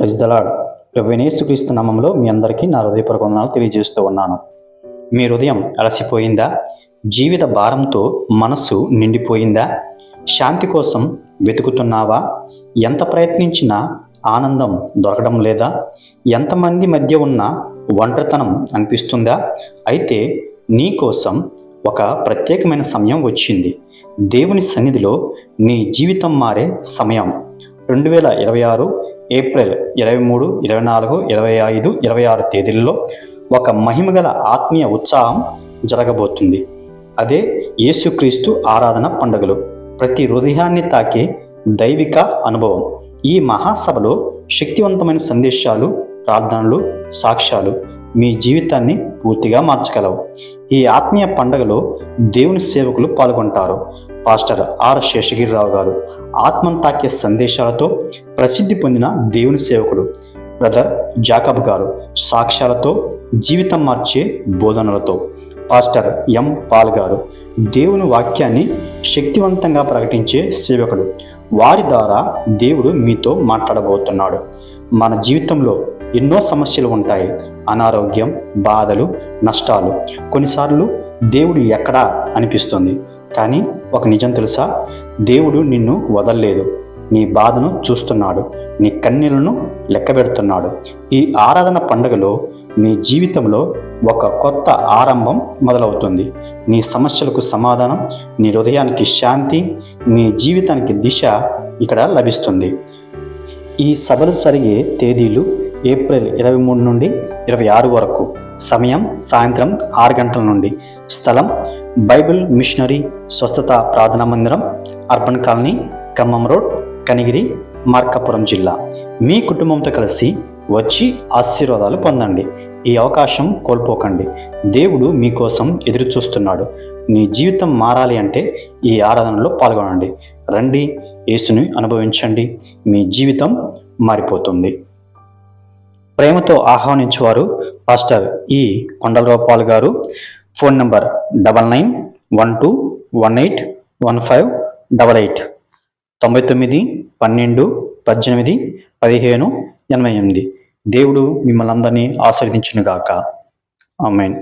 Praise the lord. ప్రభువైన యేసుక్రీస్తు నామములో మీ అందరికీ నా హృదయపూర్వక వందనాలు తెలియజేస్తూ ఉన్నాను. మీ హృదయం అలసిపోయిందా? జీవిత భారంతో మనస్సు నిండిపోయిందా? శాంతి కోసం వెతుకుతున్నావా? ఎంత ప్రయత్నించినా ఆనందం దొరకడం లేదా? ఎంతమంది మధ్య ఉన్న ఒంటరితనం అనిపిస్తుందా? అయితే నీ కోసం ఒక ప్రత్యేకమైన సమయం వచ్చింది. దేవుని సన్నిధిలో నీ జీవితం మారే సమయం. 2026 ఏప్రిల్ 23, 24, 25, 26 తేదీల్లో ఒక మహిమగల ఆత్మీయ ఉత్సాహం జరగబోతుంది. అదే యేసుక్రీస్తు ఆరాధన పండుగలు. ప్రతి హృదయాన్ని తాకే దైవిక అనుభవం. ఈ మహాసభలో శక్తివంతమైన సందేశాలు, ప్రార్థనలు, సాక్ష్యాలు మీ జీవితాన్ని పూర్తిగా మార్చగలవు. ఈ ఆత్మీయ పండుగలో దేవుని సేవకులు పాల్గొంటారు. పాస్టర్ ఆర్ శేషగిరిరావు గారు ఆత్మను తాకే సందేశాలతో ప్రసిద్ధి పొందిన దేవుని సేవకుడు. బ్రదర్ జాకబ్ గారు సాక్ష్యాలతో, జీవితం మార్చే బోధనలతో. పాస్టర్ ఎం పాల్ గారు దేవుని వాక్యాన్ని శక్తివంతంగా ప్రకటించే సేవకుడు. వారి ద్వారా దేవుడు మీతో మాట్లాడబోతున్నాడు. మన జీవితంలో ఎన్నో సమస్యలు ఉంటాయి. అనారోగ్యం, బాధలు, నష్టాలు. కొన్నిసార్లు దేవుడు ఎక్కడా అనిపిస్తుంది. కానీ ఒక నిజం తెలుసా? దేవుడు నిన్ను వదల్లేదు. నీ బాధను చూస్తున్నాడు. నీ కన్నీళ్లను లెక్కబెడుతున్నాడు. ఈ ఆరాధన పండుగలో నీ జీవితంలో ఒక కొత్త ఆరంభం మొదలవుతుంది. నీ సమస్యలకు సమాధానం, నీ హృదయానికి శాంతి, నీ జీవితానికి దిశ ఇక్కడ లభిస్తుంది. ఈ సభలు జరిగే తేదీలు ఏప్రిల్ 23 నుండి 26 వరకు. సమయం సాయంత్రం 6 గంటల నుండి. స్థలం బైబిల్ మిషనరీ స్వస్థత ప్రార్థనా మందిరం, urban colony, Khammam road, Kanigiri, Markapuram జిల్లా. మీ కుటుంబంతో కలిసి వచ్చి ఆశీర్వాదాలు పొందండి. ఈ అవకాశం కోల్పోకండి. దేవుడు మీకోసం ఎదురు చూస్తున్నాడు. నీ జీవితం మారాలి అంటే ఈ ఆరాధనలో పాల్గొనండి. రండి, యేసుని అనుభవించండి. మీ జీవితం మారిపోతుంది. ప్రేమతో ఆహ్వానించేవారు పాస్టర్ ఈ కొండలరావు పాల్ గారు. Phone number 9912181588 99 12 18 15 88. దేవుడు మిమ్మల్ని అందరినీ ఆశీర్వదించునుగాక. ఆమేన్.